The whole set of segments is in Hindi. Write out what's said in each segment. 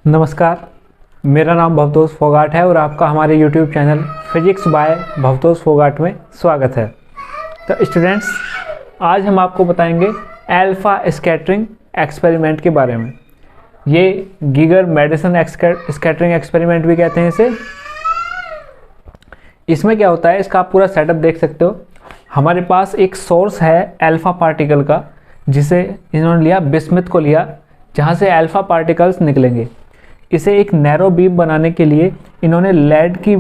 नमस्कार, मेरा नाम भवतोष फोगाट है और आपका हमारे YouTube channel physics by Bhavtosh Phogat में स्वागत है। तो स्टूडेंट्स, आज हम आपको बताएंगे अल्फा स्कैटरिंग एक्सपेरिमेंट के बारे में। ये गीगर मेडिसन स्कैटरिंग एक्सपेरिमेंट भी कहते हैं इसे। इसमें क्या होता है, इसका आप पूरा सेटअप देख सकते हो। हमारे पास एक सोर्स है अल्फा पार्टिकल का, जिसे इन्होंने लिया, बिस्मिथ को लिया, जहाँ से अल्फा पार्टिकल्स निकलेंगे। इसे एक नैरो बीम बनाने के लिए इन्होंने लेड की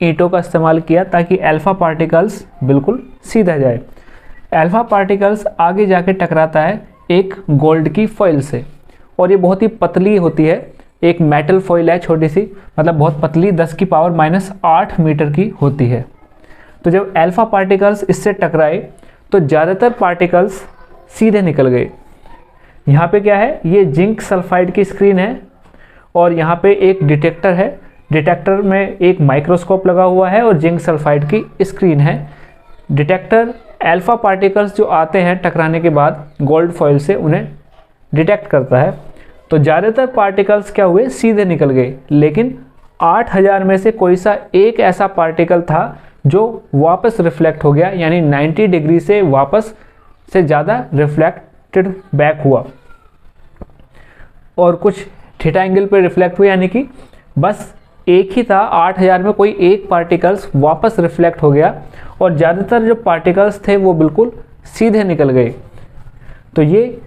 ईंटों का इस्तेमाल किया ताकि अल्फा पार्टिकल्स बिल्कुल सीधा जाए। अल्फा पार्टिकल्स आगे जाके टकराता है एक गोल्ड की फॉइल से, और ये बहुत ही पतली होती है। एक मेटल फॉइल है छोटी सी, मतलब बहुत पतली, 10⁻⁸ मीटर की होती है। तो जब अल्फा पार्टिकल्स इससे टकराए तो ज़्यादातर पार्टिकल्स सीधे निकल गए। यहाँ पे क्या है, ये जिंक सल्फाइड की स्क्रीन है और यहाँ पे एक डिटेक्टर है। डिटेक्टर में एक माइक्रोस्कोप लगा हुआ है और जिंक सल्फाइड की स्क्रीन है। डिटेक्टर अल्फा पार्टिकल्स जो आते हैं टकराने के बाद गोल्ड फॉइल से, उन्हें डिटेक्ट करता है। तो ज़्यादातर पार्टिकल्स क्या हुए, सीधे निकल गए, लेकिन 8000 में से कोई सा एक ऐसा पार्टिकल था जो वापस रिफ्लेक्ट हो गया, यानी 90 डिग्री से वापस से ज़्यादा रिफ्लेक्टेड बैक हुआ, और कुछ थीटा एंगल पे रिफ्लेक्ट हुआ, यानी कि बस एक ही था। 8000 में कोई एक पार्टिकल्स वापस रिफ्लेक्ट हो गया और ज़्यादातर जो पार्टिकल्स थे वो बिल्कुल सीधे निकल गए। तो ये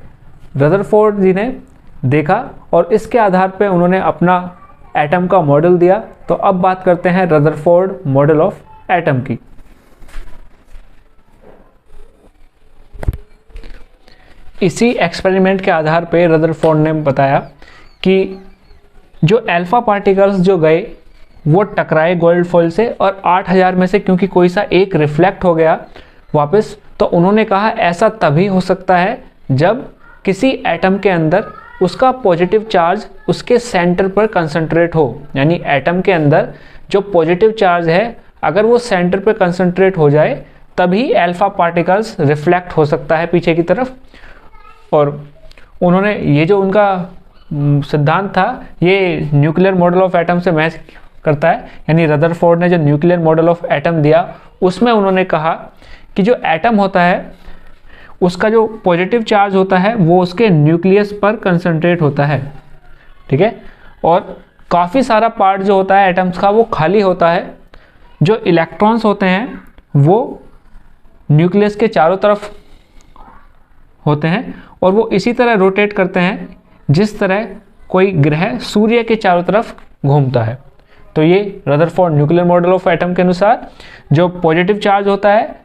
रदरफोर्ड जी ने देखा और इसके आधार पे उन्होंने अपना एटम का मॉडल दिया। तो अब बात करते हैं रदरफोर्ड मॉडल ऑफ एटम की। इसी एक्सपेरिमेंट के आधार पे रदरफोर्ड ने बताया कि जो अल्फा पार्टिकल्स जो गए वो टकराए गोल्ड फॉइल से, और 8000 में से क्योंकि कोई सा एक रिफ्लेक्ट हो गया वापस, तो उन्होंने कहा ऐसा तभी हो सकता है जब किसी एटम के अंदर उसका पॉजिटिव चार्ज उसके सेंटर पर कंसंट्रेट हो। यानी एटम के अंदर जो पॉजिटिव चार्ज है, अगर वो सेंटर पर कंसंट्रेट हो जाए तभी अल्फा पार्टिकल्स रिफ्लेक्ट हो सकता है पीछे की तरफ। और उन्होंने ये जो उनका सिद्धांत था, ये न्यूक्लियर मॉडल ऑफ एटम से मैच करता है। यानी रदरफोर्ड ने जो न्यूक्लियर मॉडल ऑफ एटम दिया, उसमें उन्होंने कहा कि जो एटम होता है उसका जो पॉजिटिव चार्ज होता है वो उसके न्यूक्लियस पर कंसंट्रेट होता है, ठीक है, और काफ़ी सारा पार्ट जो होता है एटम्स का वो खाली होता है। जो इलेक्ट्रॉन्स होते हैं वो न्यूक्लियस के चारों तरफ होते हैं और वो इसी तरह रोटेट करते हैं जिस तरह कोई ग्रह सूर्य के चारों तरफ घूमता है। तो ये Rutherford nuclear model of atom के अनुसार जो पॉजिटिव चार्ज होता है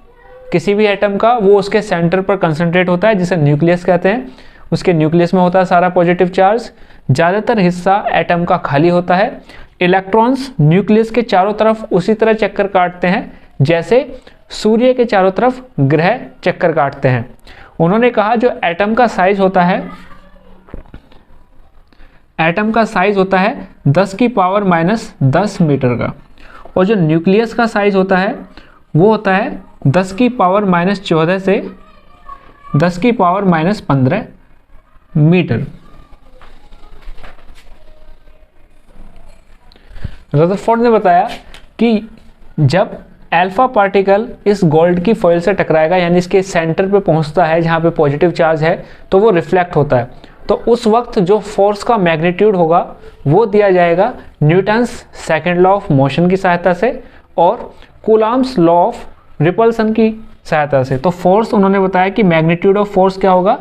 किसी भी एटम का, वो उसके सेंटर पर कंसंट्रेट होता है, जिसे न्यूक्लियस कहते हैं। उसके न्यूक्लियस में होता है सारा पॉजिटिव चार्ज। ज़्यादातर हिस्सा एटम का खाली होता है। इलेक्ट्रॉन्स न्यूक्लियस के चारों तरफ उसी तरह चक्कर काटते हैं जैसे सूर्य के चारों तरफ ग्रह चक्कर काटते हैं। उन्होंने कहा जो एटम का साइज होता है, एटम का साइज होता है 10⁻⁻10 मीटर का, और जो न्यूक्लियस का साइज होता है वो होता है 10⁻⁻14 से 10⁻⁻15 मीटर। रदरफोर्ड ने बताया कि जब अल्फा पार्टिकल इस गोल्ड की फॉइल से टकराएगा, यानी इसके सेंटर पे पहुंचता है जहां पे पॉजिटिव चार्ज है, तो वो रिफ्लेक्ट होता है। तो उस वक्त जो फोर्स का मैग्नीट्यूड होगा वो दिया जाएगा Newton's second law of motion की सहायता से और कूलॉम्स लॉ ऑफ रिपल्सन की सहायता से। तो फोर्स उन्होंने बताया कि मैग्नीट्यूड ऑफ फोर्स क्या होगा,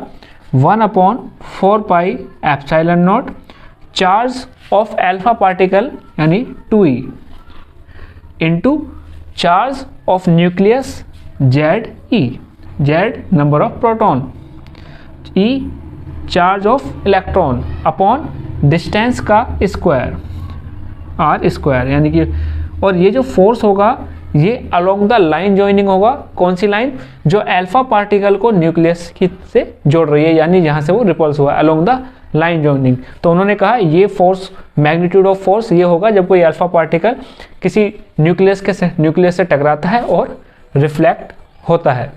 1/4πε0 चार्ज ऑफ अल्फा पार्टिकल यानी 2e into charge of nucleus ZE, Z number of proton, E charge of electron upon distance का स्क्वायर, R², यानी कि, और ये जो फोर्स होगा ये अलोंग द लाइन जॉइनिंग होगा। कौन सी लाइन, जो अल्फा पार्टिकल को न्यूक्लियस की से जोड़ रही है, यानी जहाँ से वो रिपल्स हुआ, अलोंग द लाइन जॉइनिंग। तो उन्होंने कहा ये फोर्स, मैग्नीट्यूड ऑफ फोर्स ये होगा जब कोई अल्फा पार्टिकल किसी न्यूक्लियस से टकराता है और रिफ्लेक्ट होता है।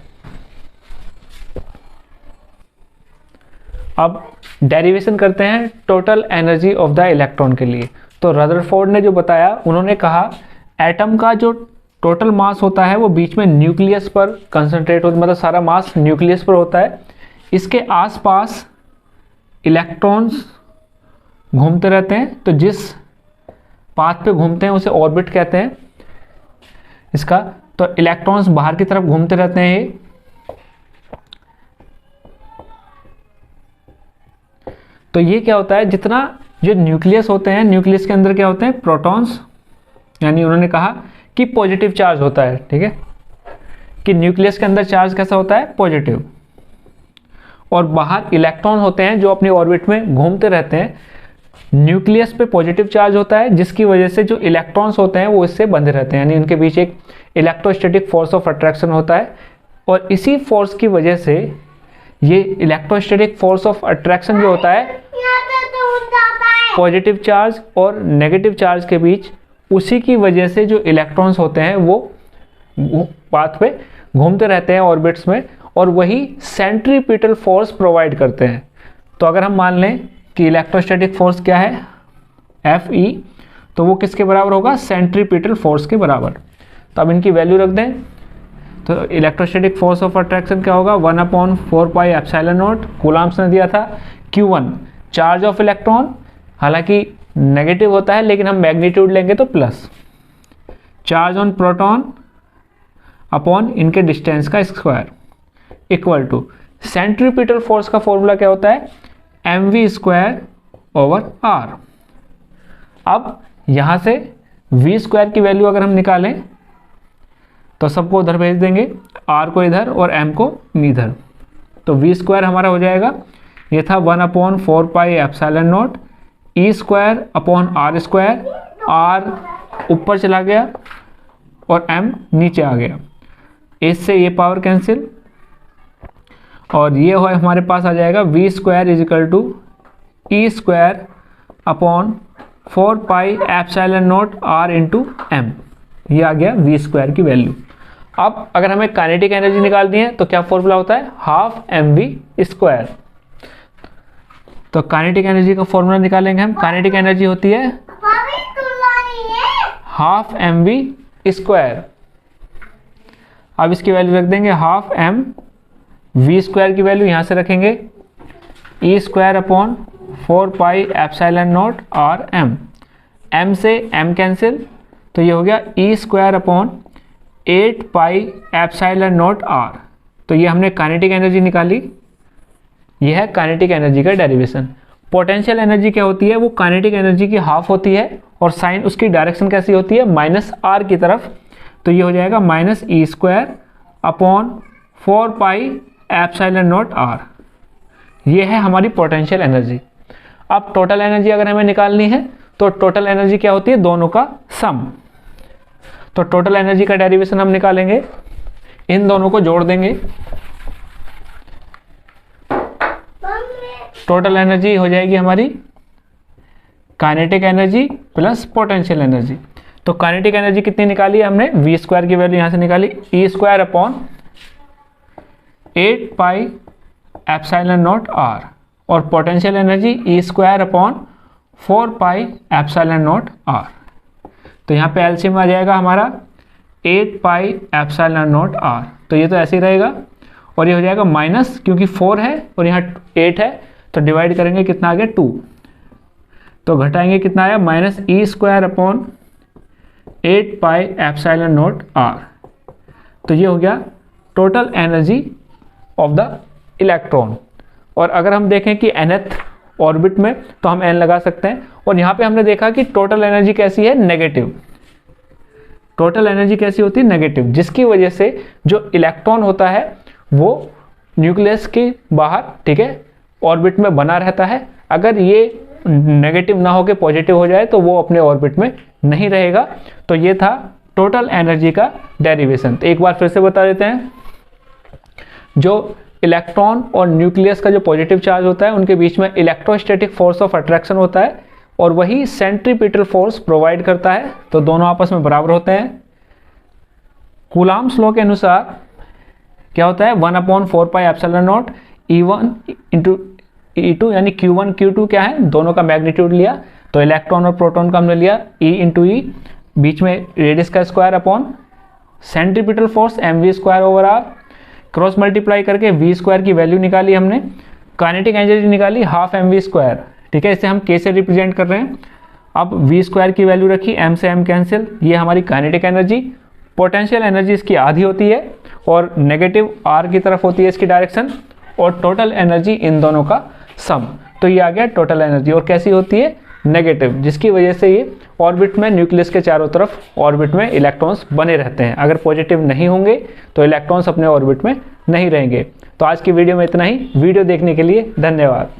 अब डेरिवेशन करते हैं total energy of the electron के लिए। तो रदरफोर्ड ने जो बताया, उन्होंने कहा एटम का जो टोटल मास होता है वो बीच में न्यूक्लियस पर कंसंट्रेट होता है, मतलब सारा मास न्यूक्लियस पर होता है। इसके आसपास इलेक्ट्रॉन्स घूमते रहते हैं, तो जिस पाथ पे घूमते हैं उसे ऑर्बिट कहते हैं इसका। तो इलेक्ट्रॉन्स बाहर की तरफ घूमते रहते हैं ये। तो ये क्या होता है, जितना जो न्यूक्लियस होते हैं, न्यूक्लियस के अंदर क्या होते हैं, प्रोटॉन्स, यानी उन्होंने कहा कि पॉजिटिव चार्ज होता है, ठीक है, कि न्यूक्लियस के अंदर चार्ज कैसा होता है, पॉजिटिव। और बाहर इलेक्ट्रॉन होते हैं जो अपनी ऑर्बिट में घूमते रहते हैं। न्यूक्लियस पे पॉजिटिव चार्ज होता है, जिसकी वजह से जो इलेक्ट्रॉन्स होते हैं वो इससे बंधे रहते हैं, यानी उनके बीच एक इलेक्ट्रोस्टैटिक फोर्स ऑफ अट्रैक्शन होता है। और इसी फोर्स की वजह से ये इलेक्ट्रोस्टैटिक फोर्स ऑफ अट्रैक्शन जो होता है पॉजिटिव चार्ज और नेगेटिव चार्ज के बीच, उसी की वजह से जो इलेक्ट्रॉन्स होते हैं वो पाथ पे घूमते रहते हैं ऑर्बिट्स में, और वही सेंट्रीपिटल फोर्स प्रोवाइड करते हैं। तो अगर हम मान लें कि इलेक्ट्रोस्टैटिक फोर्स क्या है, Fe, तो वो किसके बराबर होगा, सेंट्रीपिटल फोर्स के बराबर। तो अब इनकी वैल्यू रख दें, तो इलेक्ट्रोस्टैटिक फोर्स ऑफ अट्रैक्शन क्या होगा, 1/4 पाई एप्सिलॉन नॉट, कूलम्ब्स ने दिया था। Q1 चार्ज ऑफ इलेक्ट्रॉन, हालांकि नेगेटिव होता है लेकिन हम मैग्नीट्यूड लेंगे तो plus, charge on proton upon इनके डिस्टेंस का square equal to centripetal force का फॉर्मूला क्या होता है, mv²/r। अब यहाँ से v² की वैल्यू अगर हम निकालें तो सबको उधर भेज देंगे, r को इधर और m को इधर। तो v² हमारा हो जाएगा, ये था 1/4 pi epsilon not E²/r², r ऊपर चला गया और m नीचे आ गया, इससे ये पावर कैंसिल, और ये हो हमारे पास आ जाएगा v² E²/4 pi epsilon not r into m। ये आ गया v² की वैल्यू। अब अगर हमें काइनेटिक एनर्जी निकालनी है तो क्या फॉर्मूला होता है, हाफ mv²। तो काइनेटिक एनर्जी का फॉर्मूला निकालेंगे हम। काइनेटिक एनर्जी होती है हाफ mv²। अब इसकी वैल्यू रख देंगे, हाफ m, v² की वैल्यू यहाँ से रखेंगे E²/4 pi epsilon not r m। m से m कैंसिल, तो ये हो गया E²/8 pi epsilon not r। तो ये हमने काइनेटिक एनर्जी निकाली, ये है काइनेटिक एनर्जी का डेरिवेशन। पोटेंशियल एनर्जी क्या होती है, वो काइनेटिक एनर्जी की हाफ होती है, और साइन उसकी डायरेक्शन कैसी होती है, -r की तरफ। तो ये हो जाएगा -E²/4 pi epsilon not r। ये है हमारी पोटेंशियल एनर्जी। अब टोटल एनर्जी अगर हमें निकालनी है तो टोटल एनर्जी क्या होती है, दोनों का सम। तो टोटल एनर्जी का डेरिवेशन हम निकालेंगे, इन दोनों को जोड़ देंगे। टोटल एनर्जी हो जाएगी हमारी kinetic energy plus potential energy. तो काइनेटिक एनर्जी कितनी निकाली है हमने, v² की वैल्यू यहाँ से निकाली, E²/8 pi epsilon not r, और potential energy E²/4 pi epsilon not r। तो यहाँ पे एलसीएम आ जाएगा हमारा 8 पाई एप्सिलॉन नॉट r। तो ये तो ऐसे ही रहेगा, और ये हो जाएगा माइनस, क्योंकि 4 है और यहाँ 8 है, तो डिवाइड करेंगे, कितना आ गया 2। तो घटाएंगे, कितना आया, -E²/8 pi epsilon not r। तो ये हो गया total energy of the electron. और अगर हम देखें कि nth ऑर्बिट में, तो हम n लगा सकते हैं। और यहाँ पे हमने देखा कि टोटल एनर्जी कैसी है, नेगेटिव। टोटल एनर्जी कैसी होती है, नेगेटिव, जिसकी वजह से जो इलेक्ट्रॉन होता है वो न्यूक्लियस के बाहर, ठीक है, ऑर्बिट में बना रहता है। अगर ये नेगेटिव ना होकर पॉजिटिव हो जाए तो वो अपने ऑर्बिट में नहीं रहेगा। तो ये था टोटल एनर्जी का डेरिवेशन। तो एक बार फिर से बता देते हैं, जो इलेक्ट्रॉन और न्यूक्लियस का जो पॉजिटिव चार्ज होता है उनके बीच में इलेक्ट्रोस्टैटिक फोर्स ऑफ अट्रैक्शन होता है, और वही सेंट्रीपिटल फोर्स प्रोवाइड करता है। तो दोनों आपस में बराबर होते हैं। कूलम्ब्स लॉ के अनुसार क्या होता है, 1/4 pi epsilon not E1 into E2 यानी Q1 Q2 क्या है, दोनों का मैग्नीट्यूड लिया, तो इलेक्ट्रॉन और प्रोटॉन का हमने लिया E इंटू ई, बीच में रेडियस का square upon centripetal force mv²/r, cross multiply करके v स्क्वायर की वैल्यू निकाली हमने, काइनेटिक एनर्जी निकाली हाफ mv², ठीक है, इसे हम k से रिप्रेजेंट कर रहे हैं। अब v स्क्वायर की वैल्यू रखी, m से m कैंसिल, ये हमारी काइनेटिक एनर्जी, पोटेंशियल एनर्जी इसकी आधी होती है और नेगेटिव r की तरफ होती है इसकी डायरेक्शन, और टोटल एनर्जी इन दोनों का सम, तो ये आ गया टोटल एनर्जी, और कैसी होती है, नेगेटिव, जिसकी वजह से ये ऑर्बिट में न्यूक्लियस के चारों तरफ ऑर्बिट में इलेक्ट्रॉन्स बने रहते हैं। अगर पॉजिटिव नहीं होंगे तो इलेक्ट्रॉन्स अपने ऑर्बिट में नहीं रहेंगे। तो आज की वीडियो में इतना ही। वीडियो देखने के लिए धन्यवाद।